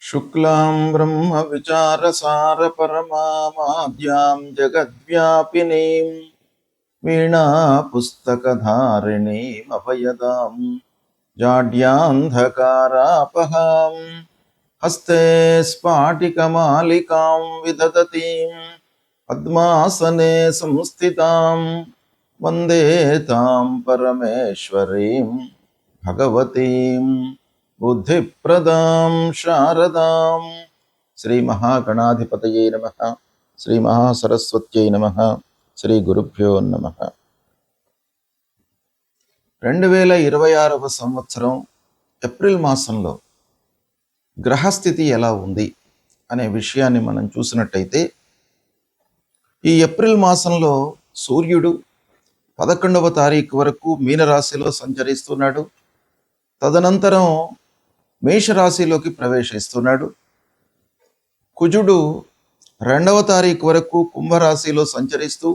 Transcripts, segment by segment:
शुक्लां ब्रह्मविचारसारपरमामाद्यां जगद्व्यापिनीं वीणापुस्तकधारिणीमभयदां जाड्यान्धकारापहां हस्ते स्फाटिकमालिकां विदधतीं पद्मासने संस्थितां वन्दे तां परमेश्वरीं भगवतीं बुद्धिप्रदां शारदां శ్రీ మహాగణాధిపతయే నమః శ్రీ మహాసరస్వత్యై నమః శ్రీ గురుభ్యో నమః 2026వ సంవత్సరం ఏప్రిల్ మాసంలో గ్రహస్థితి ఎలా ఉంది అనే విషయాన్ని మనం చూసినట్టయితే ఈ ఏప్రిల్ మాసంలో సూర్యుడు 11వ తారీఖు వరకు మీనరాశిలో సంచరిస్తున్నాడు. తదనంతరం మేషరాశిలోకి ప్రవేశిస్తున్నాడు. కుజుడు 2వ తారీఖు వరకు కుంభరాశిలో సంచరిస్తూ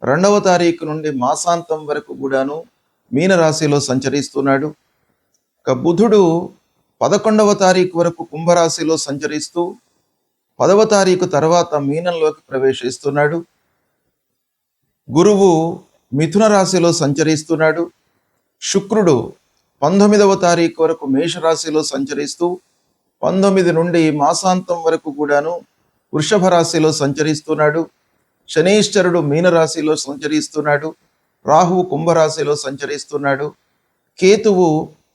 2వ తారీఖు నుండి మాసాంతం వరకు కూడాను మీనరాశిలో సంచరిస్తున్నాడు. ఇక బుధుడు 11వ తారీఖు వరకు కుంభరాశిలో సంచరిస్తూ 10వ తారీఖు తర్వాత మీనంలోకి ప్రవేశిస్తున్నాడు. గురువు మిథున రాశిలో సంచరిస్తున్నాడు. శుక్రుడు 19వ తారీఖు వరకు మేషరాశిలో సంచరిస్తూ 19 నుండి మాసాంతం వరకు కూడాను వృషభ రాశిలో సంచరిస్తున్నాడు. శనీశ్వరుడు మీనరాశిలో సంచరిస్తున్నాడు. రాహువు కుంభరాశిలో సంచరిస్తున్నాడు. కేతువు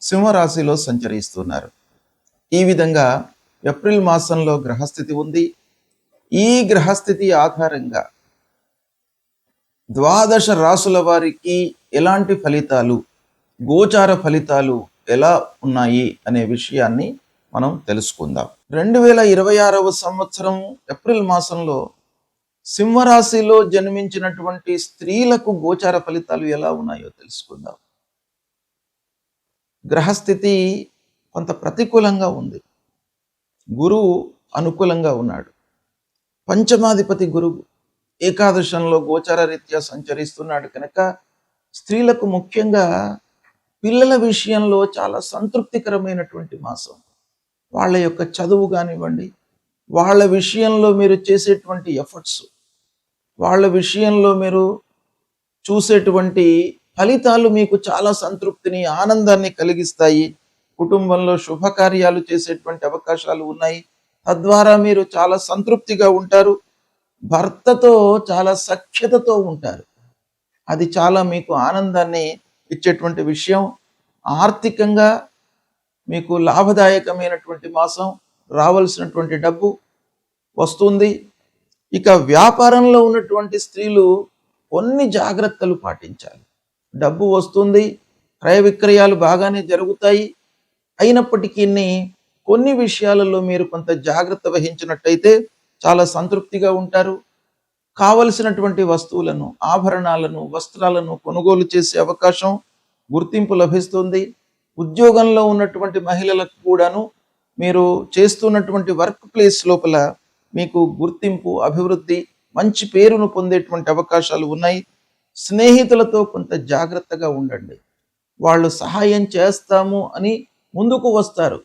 సింహరాశిలో సంచరిస్తున్నారు. ఈ విధంగా ఏప్రిల్ మాసంలో గ్రహస్థితి ఉంది. ఈ గ్రహస్థితి ఆధారంగా 12 రాసుల వారికి ఎలాంటి ఫలితాలు, గోచార ఫలితాలు ఎలా ఉన్నాయి అనే విషయాన్ని మనం తెలుసుకుందాం. 2026వ సంవత్సరం ఏప్రిల్ మాసంలో సింహరాశిలో జన్మించినటువంటి స్త్రీలకు గోచార ఫలితాలు ఎలా ఉన్నాయో తెలుసుకుందాం. గ్రహస్థితి కొంత ప్రతికూలంగా ఉంది. గురువు అనుకూలంగా ఉన్నాడు. పంచమాధిపతి గురువు ఏకాదశంలో గోచార రీత్యా సంచరిస్తున్నాడు కనుక స్త్రీలకు ముఖ్యంగా పిల్లల విషయంలో చాలా సంతృప్తికరమైనటువంటి మాసం. వాళ్ళ యొక్క చదువు కానివ్వండి, వాళ్ళ విషయంలో మీరు చేసేటువంటి ఎఫర్ట్స్, వాళ్ళ విషయంలో మీరు చూసేటువంటి ఫలితాలు మీకు చాలా సంతృప్తిని, ఆనందాన్ని కలిగిస్తాయి. కుటుంబంలో శుభకార్యాలు చేసేటువంటి అవకాశాలు ఉన్నాయి. తద్వారా మీరు చాలా సంతృప్తిగా ఉంటారు. భర్తతో చాలా సఖ్యతతో ఉంటారు. అది చాలా మీకు ఆనందాన్ని ఇచ్చేటువంటి విషయం. ఆర్థికంగా మీకు లాభదాయకమైనటువంటి మాసం. రావాల్సినటువంటి డబ్బు వస్తుంది. ఇక వ్యాపారంలో ఉన్నటువంటి స్త్రీలు కొన్ని జాగ్రత్తలు పాటించాలి. డబ్బు వస్తుంది, క్రయ విక్రయాలు బాగానే జరుగుతాయి. అయినప్పటికీ కొన్ని విషయాలలో మీరు కొంత జాగ్రత్త వహించినట్టయితే చాలా సంతృప్తిగా ఉంటారు. కావలసినటువంటి వస్తువులను, ఆభరణాలను, వస్త్రాలను కొనుగోలు చేసే అవకాశం, గుర్తింపు లభిస్తుంది. ఉద్యోగంలో ఉన్నటువంటి మహిళలకు కూడాను మీరు చేస్తున్నటువంటి వర్క్ ప్లేస్ లోపల మీకు గుర్తింపు, అభివృద్ధి, మంచి పేరును పొందేటువంటి అవకాశాలు ఉన్నాయి. స్నేహితులతో కొంత జాగ్రత్తగా ఉండండి. వాళ్ళు సహాయం చేస్తాము అని ముందుకు వస్తారు.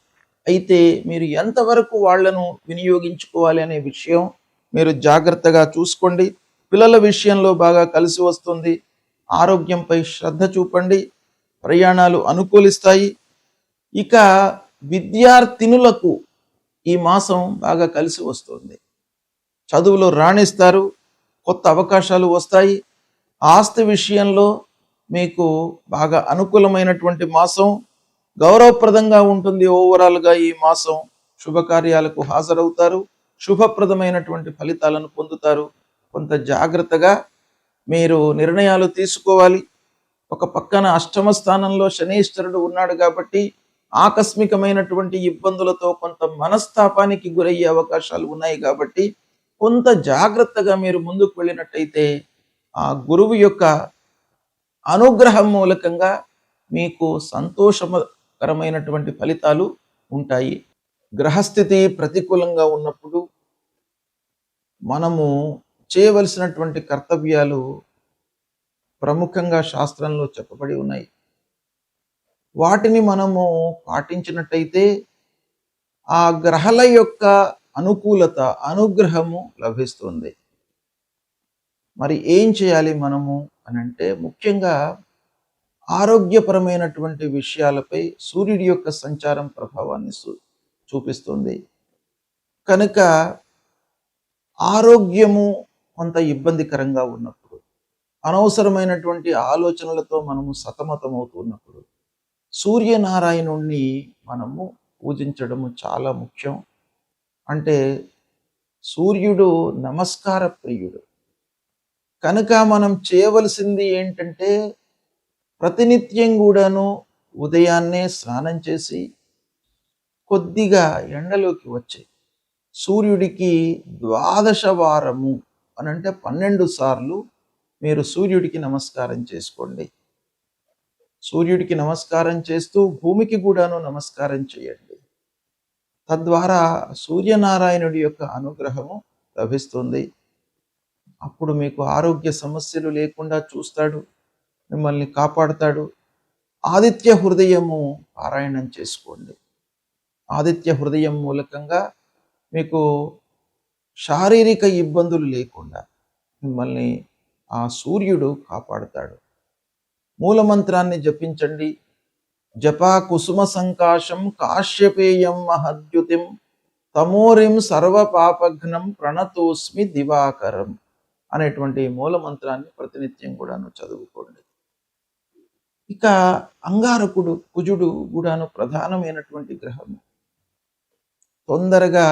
అయితే మీరు ఎంతవరకు వాళ్లను వినియోగించుకోవాలి అనే విషయం మీరు జాగ్రత్తగా చూసుకోండి. పిల్లల విషయంలో బాగా కలిసి వస్తుంది. ఆరోగ్యంపై శ్రద్ధ చూపండి. ప్రయాణాలు అనుకూలిస్తాయి. ఇక విద్యార్థినులకు ఈ మాసం బాగా కలిసి వస్తుంది. చదువులో రాణిస్తారు. కొత్త అవకాశాలు వస్తాయి. ఆస్తి విషయంలో మీకు బాగా అనుకూలమైనటువంటి మాసం. గౌరవప్రదంగా ఉంటుంది. ఓవరాల్గా ఈ మాసం శుభకార్యాలకు హాజరవుతారు. శుభప్రదమైనటువంటి ఫలితాలను పొందుతారు. కొంత జాగ్రత్తగా మీరు నిర్ణయాలు తీసుకోవాలి. ఒక పక్కన అష్టమ స్థానంలో శనీశ్వరుడు ఉన్నాడు కాబట్టి ఆకస్మికమైనటువంటి ఇబ్బందులతో కొంత మనస్తాపానికి గురయ్యే అవకాశాలు ఉన్నాయి. కాబట్టి కొంత జాగ్రత్తగా మీరు ముందుకు వెళ్ళినట్టయితే ఆ గురువు యొక్క అనుగ్రహం మూలకంగా మీకు సంతోషకరమైనటువంటి ఫలితాలు ఉంటాయి. గ్రహస్థితి ప్రతికూలంగా ఉన్నప్పుడు మనము చేయవలసినటువంటి కర్తవ్యాలు ప్రముఖంగా శాస్త్రంలో చెప్పబడి ఉన్నాయి. వాటిని మనము పాటించినట్టయితే ఆ గ్రహాల యొక్క అనుకూలత, అనుగ్రహము లభిస్తుంది. మరి ఏం చేయాలి మనము అనంటే, ముఖ్యంగా ఆరోగ్యపరమైనటువంటి విషయాలపై సూర్యుడి యొక్క సంచారం ప్రభావాన్ని చూపిస్తుంది. కనుక ఆరోగ్యము కొంత ఇబ్బందికరంగా ఉన్నప్పుడు, అనవసరమైనటువంటి ఆలోచనలతో మనము సతమతమవుతున్నప్పుడు సూర్యనారాయణుణ్ణి మనము పూజించడము చాలా ముఖ్యం. అంటే సూర్యుడు నమస్కార ప్రియుడు. కనుక మనం చేయవలసింది ఏంటంటే, ప్రతినిత్యం కూడాను ఉదయాన్నే స్నానం చేసి కొద్దిగా ఎండలోకి వచ్చి సూర్యుడికి 12 వారము అనంటే 12 సార్లు మీరు సూర్యుడికి నమస్కారం చేసుకోండి. సూర్యుడికి నమస్కారం చేస్తూ భూమికి కూడాను నమస్కారం చేయండి. తద్వారా సూర్యనారాయణుడి యొక్క అనుగ్రహము లభిస్తుంది. అప్పుడు మీకు ఆరోగ్య సమస్యలు లేకుండా చూస్తాడు, మిమ్మల్ని కాపాడుతాడు. ఆదిత్య హృదయము పారాయణం చేసుకోండి. ఆదిత్య హృదయం మూలకంగా మీకు శారీరక ఇబ్బందులు లేకుండా మిమ్మల్ని ఆ సూర్యుడు కాపాడుతాడు. మూలమంత్రాన్ని జపించండి. జపా కుసుమ సంకాశం కాశ్యపేయం మహద్యుతిం తమోరిం సర్వపాపఘ్నం ప్రణతోస్మి దివాకరం అనేటువంటి మూలమంత్రాన్ని ప్రతినిత్యం కూడాను చదువుకోండి. ఇక అంగారకుడు, కుజుడు కూడాను ప్రధానమైనటువంటి గ్రహము. తొందరగా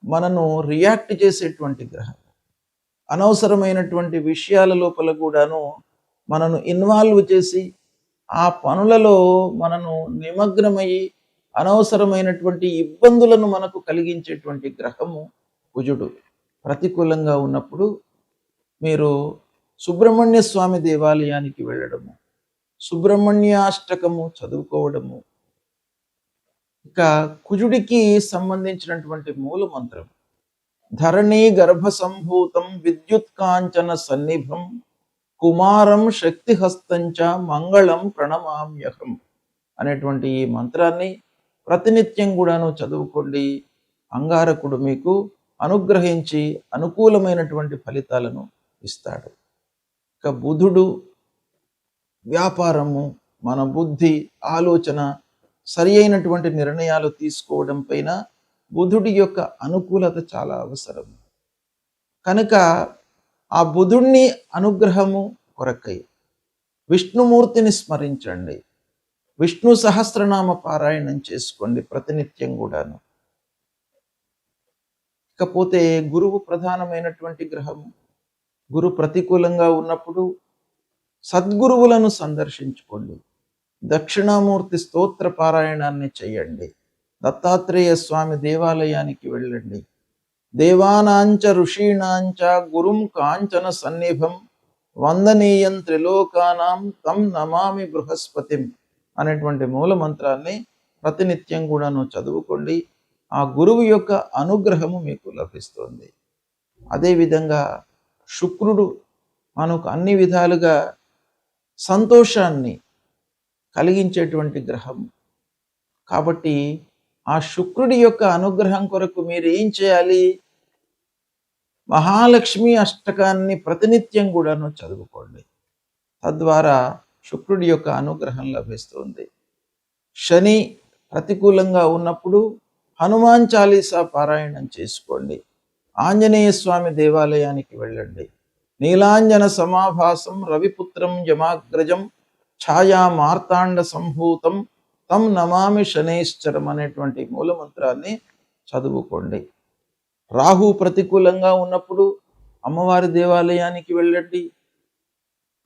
మనను రియాక్ట్ చేసేటువంటి గ్రహం. అనవసరమైనటువంటి విషయాల లోపల కూడాను మనను ఇన్వాల్వ్ చేసి ఆ పనులలో మనను నిమగ్నమయ్యి అనవసరమైనటువంటి ఇబ్బందులను మనకు కలిగించేటువంటి గ్రహము కుజుడు. ప్రతికూలంగా ఉన్నప్పుడు మీరు సుబ్రహ్మణ్య స్వామి దేవాలయానికి వెళ్ళడము, సుబ్రహ్మణ్యాష్టకము చదువుకోవడము. ఇక కుజుడికి సంబంధించినటువంటి మూల మంత్రం ధరణీ గర్భ సంభూతం విద్యుత్కాంచన సన్నిభం కుమారం శక్తిహస్తంచ మంగళం ప్రణమామ్యహం అనేటువంటి ఈ మంత్రాన్ని ప్రతినిత్యం కూడాను చదువుకోండి. అంగారకుడు మీకు అనుగ్రహించి అనుకూలమైనటువంటి ఫలితాలను ఇస్తాడు. ఇక బుధుడు వ్యాపారము, మన బుద్ధి, ఆలోచన, సరి అయినటువంటి నిర్ణయాలు తీసుకోవడం పైన బుధుడి యొక్క అనుకూలత చాలా అవసరం. కనుక ఆ బుధుడిని అనుగ్రహము కొరకై విష్ణుమూర్తిని స్మరించండి. విష్ణు సహస్రనామ పారాయణం చేసుకోండి ప్రతినిత్యం కూడాను. ఇకపోతే గురువు ప్రధానమైనటువంటి గ్రహము. గురు ప్రతికూలంగా ఉన్నప్పుడు సద్గురువులను సందర్శించుకోండి. దక్షిణామూర్తి స్తోత్ర పారాయణాన్ని చేయండి. దత్తాత్రేయ స్వామి దేవాలయానికి వెళ్ళండి. దేవానాంచ ఋషీణాంచ గురుం కాంచన సన్నిభం వందనీయం త్రిలోకానాం తం నమామి బృహస్పతిం అనేటువంటి మూల మంత్రాన్ని ప్రతినిత్యం కూడాను చదువుకోండి. ఆ గురువు యొక్క అనుగ్రహము మీకు లభిస్తుంది. అదేవిధంగా శుక్రుడు మనకు అన్ని విధాలుగా సంతోషాన్ని కలిగించేటువంటి గ్రహం. కాబట్టి ఆ శుక్రుడి యొక్క అనుగ్రహం కొరకు మీరు ఏం చేయాలి? మహాలక్ష్మి అష్టకాన్ని ప్రతినిత్యం కూడాను చదువుకోండి. తద్వారా శుక్రుడి యొక్క అనుగ్రహం లభిస్తుంది. శని ప్రతికూలంగా ఉన్నప్పుడు హనుమాన్ చాలీసా పారాయణం చేసుకోండి. ఆంజనేయ స్వామి దేవాలయానికి వెళ్ళండి. నీలాంజన సమాభాసం రవిపుత్రం యమాగ్రజం ఛాయా మార్తాండ సంభూతం తం నమామి శనైశ్చరం అనేటువంటి మూలమంత్రాన్ని చదువుకోండి. రాహు ప్రతికూలంగా ఉన్నప్పుడు అమ్మవారి దేవాలయానికి వెళ్ళండి.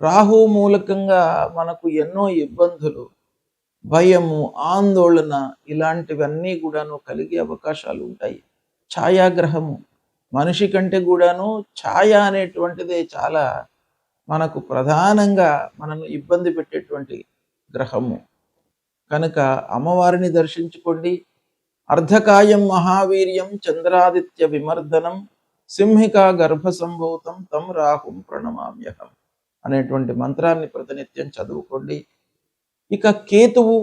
రాహు మూలకంగా మనకు ఎన్నో ఇబ్బందులు, భయము, ఆందోళన ఇలాంటివన్నీ కూడాను కలిగే అవకాశాలు ఉంటాయి. ఛాయాగ్రహము మనిషి కంటే కూడాను ఛాయ అనేటువంటిదే చాలా మనకు ప్రధానంగా మనను ఇబ్బంది పెట్టేటువంటి గ్రహము. కనుక అమ్మవారిని దర్శించుకోండి. అర్ధకాయం మహావీర్యం చంద్రాదిత్య విమర్దనం సింహికా గర్భ సంభూతం తం రాహుం ప్రణమామ్యహం అనేటువంటి మంత్రాన్ని ప్రతినిత్యం చదువుకోండి. ఇక కేతువు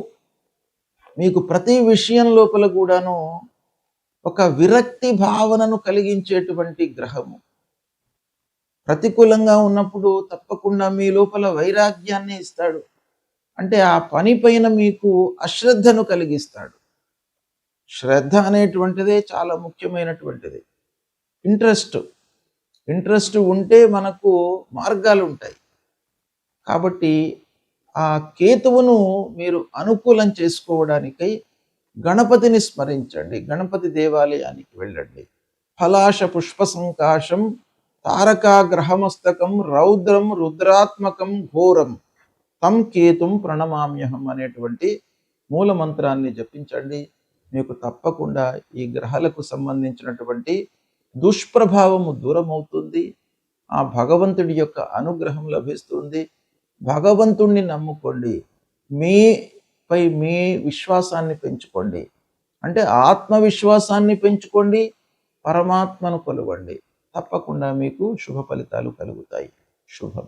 మీకు ప్రతి విషయం లోపల కూడాను ఒక విరక్తి భావనను కలిగించేటువంటి గ్రహము. ప్రతికూలంగా ఉన్నప్పుడు తప్పకుండా మీ లోపల వైరాగ్యాన్ని ఇస్తాడు. అంటే ఆ పని పైన మీకు అశ్రద్ధను కలిగిస్తాడు. శ్రద్ధ అనేటువంటిదే చాలా ముఖ్యమైనటువంటిది. ఇంట్రెస్ట్ ఉంటే మనకు మార్గాలు ఉంటాయి. కాబట్టి ఆ కేతువును మీరు అనుకూలం చేసుకోవడానికై గణపతిని స్మరించండి. గణపతి దేవాలయానికి వెళ్ళండి. ఫలాశ పుష్ప సంకాశం తారకాగ్రహమస్తకం రౌద్రం రుద్రాత్మకం ఘోరం తం కేతుం ప్రణమామ్యహం అనేటువంటి మూల మంత్రాన్ని జపించండి. మీకు తప్పకుండా ఈ గ్రహాలకు సంబంధించినటువంటి దుష్ప్రభావము దూరమవుతుంది. ఆ భగవంతుడి యొక్క అనుగ్రహం లభిస్తుంది. భగవంతుణ్ణి నమ్ముకోండి. మీపై మీ విశ్వాసాన్ని పెంచుకోండి. అంటే ఆత్మవిశ్వాసాన్ని పెంచుకోండి, పరమాత్మను కొలవండి. తప్పకుండా మీకు శుభ ఫలితాలు కలుగుతాయి. శుభం.